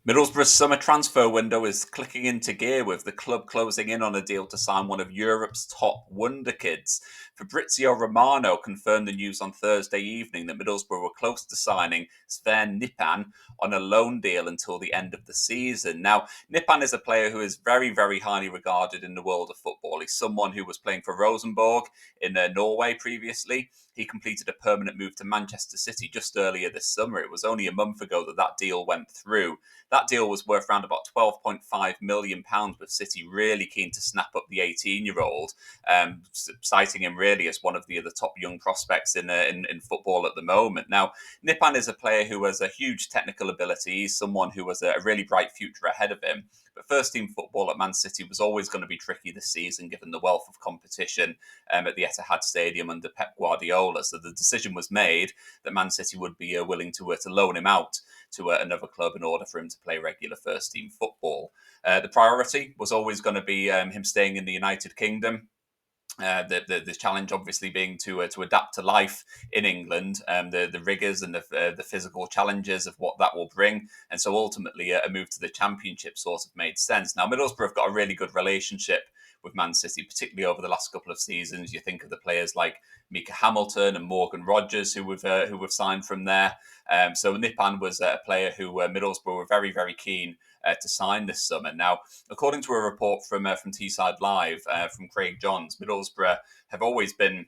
Middlesbrough's summer transfer window is clicking into gear with the club closing in on a deal to sign one of Europe's top wonderkids. Fabrizio Romano confirmed the news on Thursday evening that Middlesbrough were close to signing Sverre Nypan on a loan deal until the end of the season. Now, Nypan is a player who is very, very highly regarded in the world of football. He's someone who was playing for Rosenborg in Norway previously. He completed a permanent move to Manchester City just earlier this summer. It was only a month ago that that deal went through. That deal was worth around about £12.5 million, with City really keen to snap up the 18-year-old, citing him really as one of the top young prospects in football at the moment. Now, Nipan is a player who has a huge technical ability. He's someone who has a really bright future ahead of him. But first team football at Man City was always going to be tricky this season, given the wealth of competition at the Etihad Stadium under Pep Guardiola. So the decision was made that Man City would be willing to loan him out to another club in order for him to play regular first team football. The priority was always going to be him staying in the United Kingdom. The challenge obviously being to adapt to life in England, the rigors and the physical challenges of what that will bring, and so ultimately a move to the Championship sort of made sense. Now Middlesbrough have got a really good relationship with Man City, particularly over the last couple of seasons. You think of the players like Mika Hamilton and Morgan Rogers who we've signed from there. So Nipan was a player who Middlesbrough were very, very keen to sign this summer. Now, according to a report from Teesside Live from Craig Johns, Middlesbrough have always been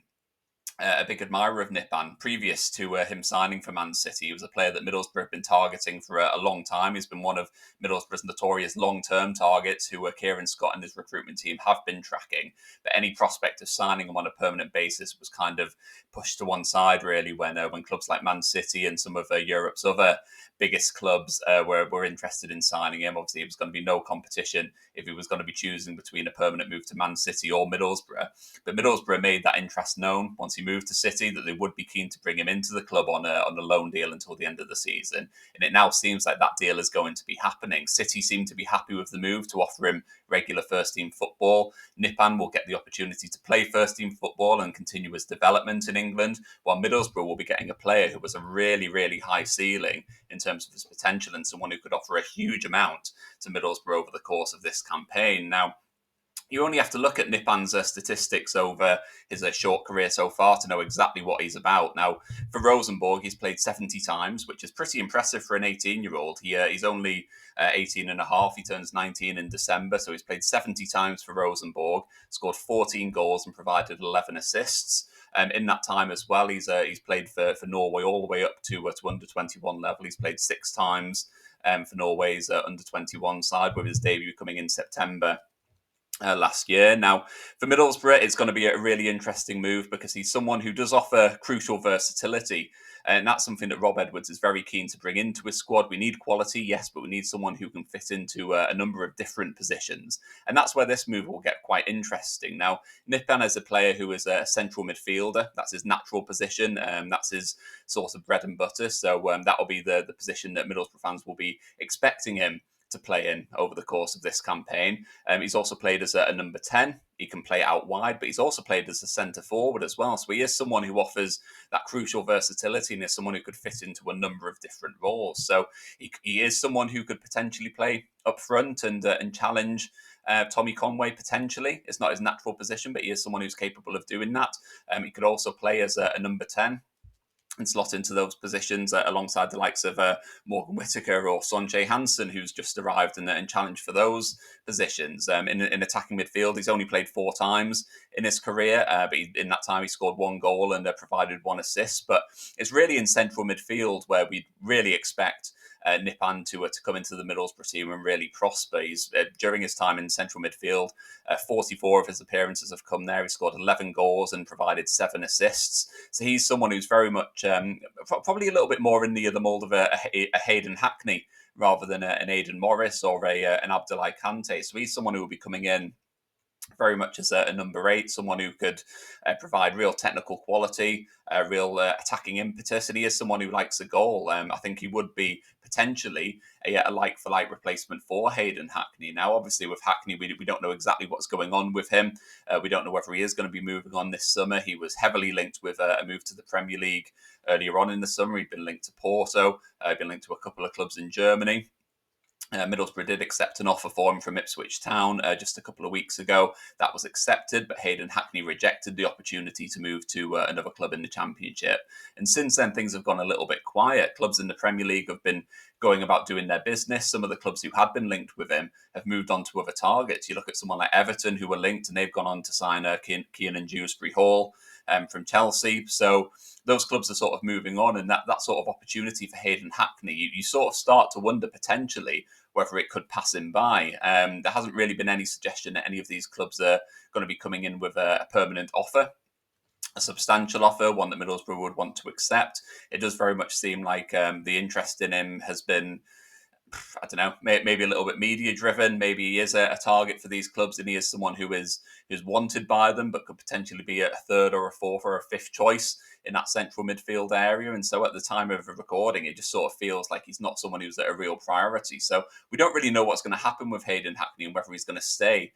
a big admirer of Nipan. Previous to him signing for Man City, he was a player that Middlesbrough have been targeting for a long time. He's been one of Middlesbrough's notorious long-term targets who Kieran Scott and his recruitment team have been tracking. But any prospect of signing him on a permanent basis was kind of pushed to one side, really, when clubs like Man City and some of Europe's other biggest clubs were interested in signing him. Obviously, it was going to be no competition if he was going to be choosing between a permanent move to Man City or Middlesbrough. But Middlesbrough made that interest known once he moved to City, that they would be keen to bring him into the club on a loan deal until the end of the season. And it now seems like that deal is going to be happening. City seem to be happy with the move to offer him regular first team football. Nipan will get the opportunity to play first team football and continue his development in England, while Middlesbrough will be getting a player who has a really, really high ceiling in terms of his potential and someone who could offer a huge amount to Middlesbrough over the course of this campaign. Now, you only have to look at Nipan's statistics over his short career so far to know exactly what he's about. Now, for Rosenborg, he's played 70 times, which is pretty impressive for an 18-year-old. He's only 18 and a half. He turns 19 in December, so he's played 70 times for Rosenborg, scored 14 goals and provided 11 assists. In that time as well, he's played for Norway all the way up to under 21 level. He's played 6 times for Norway's under 21 side, with his debut coming in September last year. Now, for Middlesbrough, it's going to be a really interesting move because he's someone who does offer crucial versatility. And that's something that Rob Edwards is very keen to bring into his squad. We need quality, yes, but we need someone who can fit into a number of different positions. And that's where this move will get quite interesting. Now, Nipan is a player who is a central midfielder. That's his natural position. That's his sort of bread and butter. So that will be the position that Middlesbrough fans will be expecting him to play in over the course of this campaign. He's also played as a number 10. He can play out wide, but he's also played as a centre forward as well. So he is someone who offers that crucial versatility and is someone who could fit into a number of different roles. So he is someone who could potentially play up front and challenge Tommy Conway potentially. It's not his natural position, but he is someone who's capable of doing that. He could also play as a number 10 and slot into those positions alongside the likes of Morgan Whittaker or Sonjay Hansen, who's just arrived and challenged for those positions. In attacking midfield, he's only played 4 times in his career, but in that time he scored 1 goal and provided 1 assist. But it's really in central midfield where we really expect Nipan to come into the Middlesbrough team and really prosper. He's during his time in central midfield, 44 of his appearances have come there. He scored 11 goals and provided 7 assists. So he's someone who's very much probably a little bit more in the mould of a Hayden Hackney rather than an Aidan Morris or an Abdoulaye Kante. So he's someone who will be coming in very much as a number 8, someone who could provide real technical quality, real attacking impetus, and he is someone who likes a goal. I think he would be potentially a like-for-like replacement for Hayden Hackney. Now, obviously, with Hackney, we don't know exactly what's going on with him. We don't know whether he is going to be moving on this summer. He was heavily linked with a move to the Premier League earlier on in the summer. He'd been linked to Porto, been linked to a couple of clubs in Germany. Middlesbrough did accept an offer for him from Ipswich Town just a couple of weeks ago. That was accepted, but Hayden Hackney rejected the opportunity to move to another club in the Championship. And since then, things have gone a little bit quiet. Clubs in the Premier League have been going about doing their business. Some of the clubs who had been linked with him have moved on to other targets. You look at someone like Everton, who were linked, and they've gone on to sign Kiernan Dewsbury Hall from Chelsea. So those clubs are sort of moving on, and that sort of opportunity for Hayden Hackney, you sort of start to wonder potentially whether it could pass him by. There hasn't really been any suggestion that any of these clubs are going to be coming in with a permanent offer, a substantial offer, one that Middlesbrough would want to accept. It does very much seem like the interest in him has been, I don't know, maybe a little bit media driven. Maybe he is a target for these clubs, and he is someone who's wanted by them, but could potentially be a third or a fourth or a fifth choice in that central midfield area. And so at the time of the recording, it just sort of feels like he's not someone who's a real priority. So we don't really know what's going to happen with Hayden Hackney and whether he's going to stay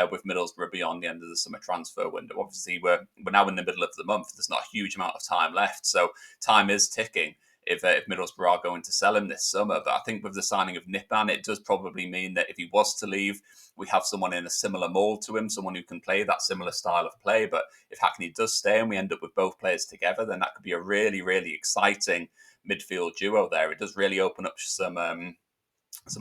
with Middlesbrough beyond the end of the summer transfer window. Obviously, we're now in the middle of the month. There's not a huge amount of time left, so time is ticking if Middlesbrough are going to sell him this summer. But I think with the signing of Nypan, it does probably mean that if he was to leave, we have someone in a similar mould to him, someone who can play that similar style of play. But if Hackney does stay and we end up with both players together, then that could be a really, really exciting midfield duo there. It does really open up some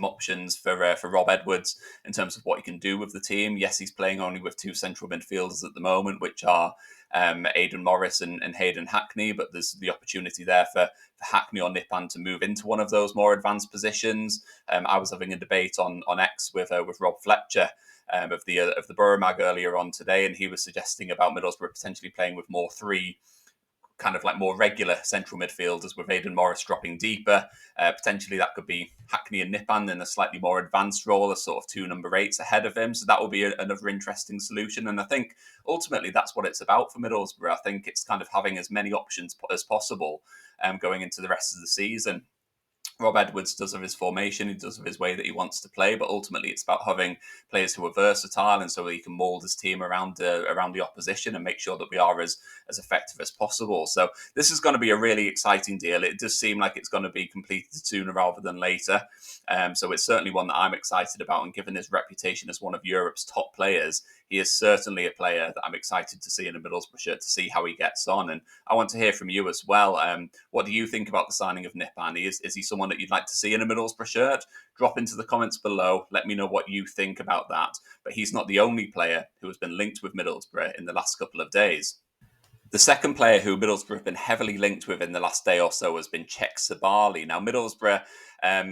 options for Rob Edwards in terms of what he can do with the team. Yes, he's playing only with two central midfielders at the moment, which are Aidan Morris and Hayden Hackney, but there's the opportunity there for Hackney or Nypan to move into one of those more advanced positions. I was having a debate on X with Rob Fletcher of the Boro Mag earlier on today, and he was suggesting about Middlesbrough potentially playing with three kind of like more regular central midfielders, with Aidan Morris dropping deeper. Potentially that could be Hackney and Nypan in a slightly more advanced role as sort of two number eights ahead of him. So that will be another interesting solution. And I think ultimately that's what it's about for Middlesbrough. I think it's kind of having as many options as possible going into the rest of the season. Rob Edwards does of his formation, he does of his way that he wants to play, but ultimately it's about having players who are versatile, and so he can mould his team around the opposition and make sure that we are as effective as possible. So this is going to be a really exciting deal. It does seem like it's going to be completed sooner rather than later. So it's certainly one that I'm excited about, and given his reputation as one of Europe's top players, he is certainly a player that I'm excited to see in a Middlesbrough shirt, to see how he gets on. And I want to hear from you as well. What do you think about the signing of Nypan? Is he someone that you'd like to see in a Middlesbrough shirt? Drop into the comments below. Let me know what you think about that. But he's not the only player who has been linked with Middlesbrough in the last couple of days. The second player who Middlesbrough have been heavily linked with in the last day or so has been Cheikh Sabaly. Now, Middlesbrough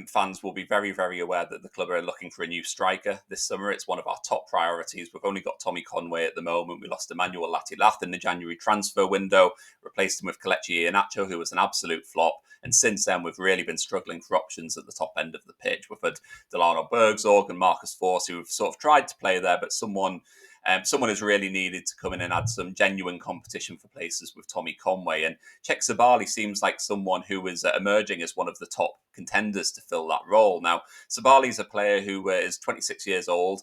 fans will be very, very aware that the club are looking for a new striker this summer. It's one of our top priorities. We've only got Tommy Conway at the moment. We lost Emmanuel Latilath in the January transfer window, replaced him with Kelechi Iheanacho, who was an absolute flop. And since then, we've really been struggling for options at the top end of the pitch. We've had Delano Bergsorg and Marcus Forss, who've sort of tried to play there, but someone has really needed to come in and add some genuine competition for places with Tommy Conway. And Cheikh Sabaly seems like someone who is emerging as one of the top contenders to fill that role. Now, Sabaly is a player who is 26 years old.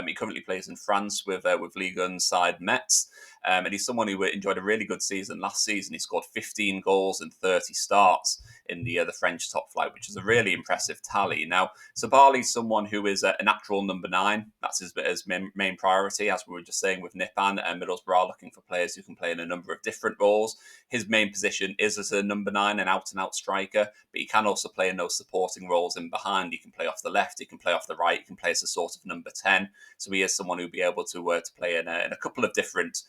He currently plays in France with Ligue 1 side Metz. And he's someone who enjoyed a really good season last season. He scored 15 goals in 30 starts in the French top flight, which is a really impressive tally. Now, Sabaly's someone who is a natural number 9. That's his main priority. As we were just saying with Nypan, Middlesbrough are looking for players who can play in a number of different roles. His main position is as a number 9, an out-and-out striker, but he can also play in those supporting roles in behind. He can play off the left, he can play off the right, he can play as a sort of number 10. So he is someone who'll be able to play in a couple of different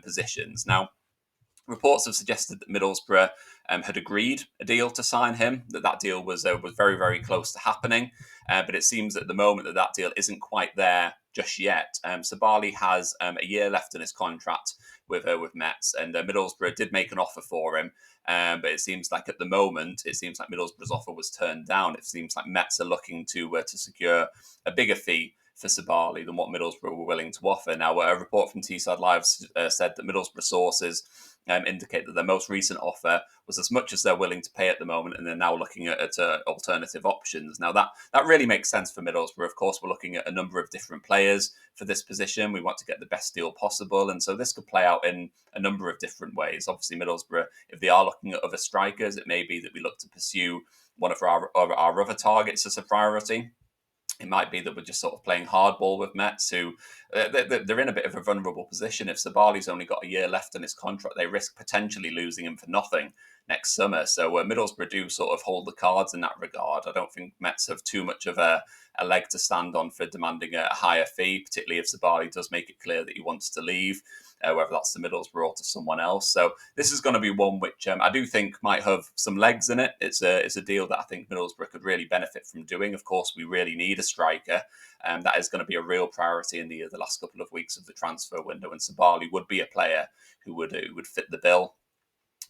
positions. Now, reports have suggested that Middlesbrough had agreed a deal to sign him, that deal was very, very close to happening. But it seems at the moment that deal isn't quite there just yet. Sabaly has a year left in his contract with Metz, and Middlesbrough did make an offer for him. But it seems like at the moment, Middlesbrough's offer was turned down. It seems like Metz are looking to secure a bigger fee for Sabaly than what Middlesbrough were willing to offer. Now, a report from Teesside Live said that Middlesbrough sources indicate that their most recent offer was as much as they're willing to pay at the moment, and they're now looking at alternative options. Now, that really makes sense for Middlesbrough. Of course, we're looking at a number of different players for this position. We want to get the best deal possible, and so this could play out in a number of different ways. Obviously, Middlesbrough, if they are looking at other strikers, it may be that we look to pursue one of our other targets as a priority. It might be that we're just sort of playing hardball with Metz, who they're in a bit of a vulnerable position. If Sabaly's only got a year left on his contract, they risk potentially losing him for nothing next summer. So Middlesbrough do sort of hold the cards in that regard. I don't think Metz have too much of a leg to stand on for demanding a higher fee, particularly if Sabaly does make it clear that he wants to leave. Whether that's to Middlesbrough or to someone else. So this is going to be one which I do think might have some legs in it. It's a deal that I think Middlesbrough could really benefit from doing. Of course, we really need a striker. That is going to be a real priority in the last couple of weeks of the transfer window. And Sabaly would be a player who would fit the bill.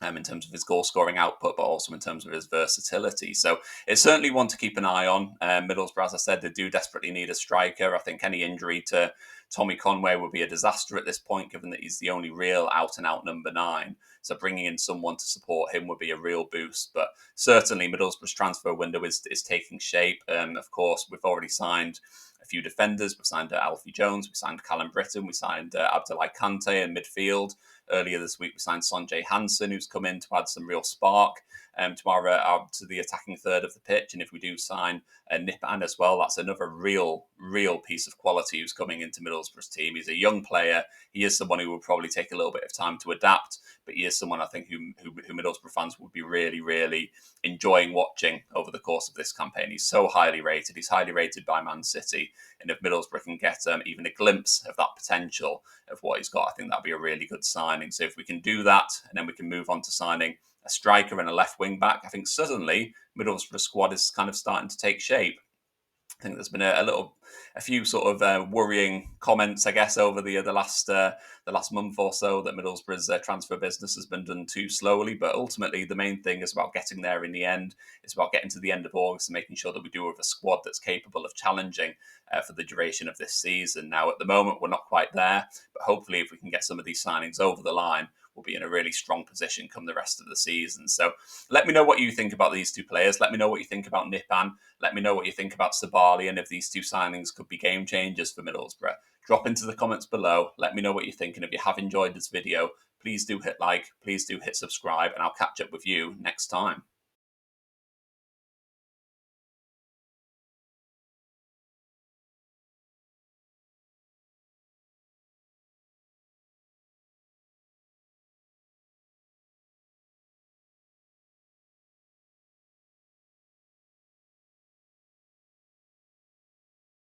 In terms of his goal scoring output, but also in terms of his versatility. So it's certainly one to keep an eye on. Middlesbrough, as I said, they do desperately need a striker. I think any injury to Tommy Conway would be a disaster at this point, given that he's the only real out-and-out number 9. So bringing in someone to support him would be a real boost. But certainly Middlesbrough's transfer window is taking shape. Of course, we've already signed a few defenders. We've signed Alfie Jones, we signed Callum Britton, we signed Abdoulaye Kante in midfield. Earlier this week, we signed Sonjay Hansen, who's come in to add some real spark to the attacking third of the pitch. And if we do sign Nypan as well, that's another real piece of quality who's coming into Middlesbrough's team. He's a young player. He is someone who will probably take a little bit of time to adapt, but he is someone I think who Middlesbrough fans would be really enjoying watching over the course of this campaign. He's so highly rated. He's highly rated by Man City. And if Middlesbrough can get even a glimpse of that potential of what he's got, I think that'd be a really good signing. So if we can do that, and then we can move on to signing a striker and a left wing back, I think suddenly Middlesbrough squad is kind of starting to take shape. I think there's been a few sort of worrying comments, I guess, over the last month or so that Middlesbrough's transfer business has been done too slowly. But ultimately, the main thing is about getting there in the end. It's about getting to the end of August and making sure that we do have a squad that's capable of challenging for the duration of this season. Now, at the moment, we're not quite there, but hopefully, if we can get some of these signings over the line, we'll be in a really strong position come the rest of the season. So let me know what you think about these two players. Let me know what you think about Nypan. Let me know what you think about Sabaly and if these two signings could be game changers for Middlesbrough. Drop into the comments below. Let me know what you think. And if you have enjoyed this video, please do hit like, please do hit subscribe, and I'll catch up with you next time.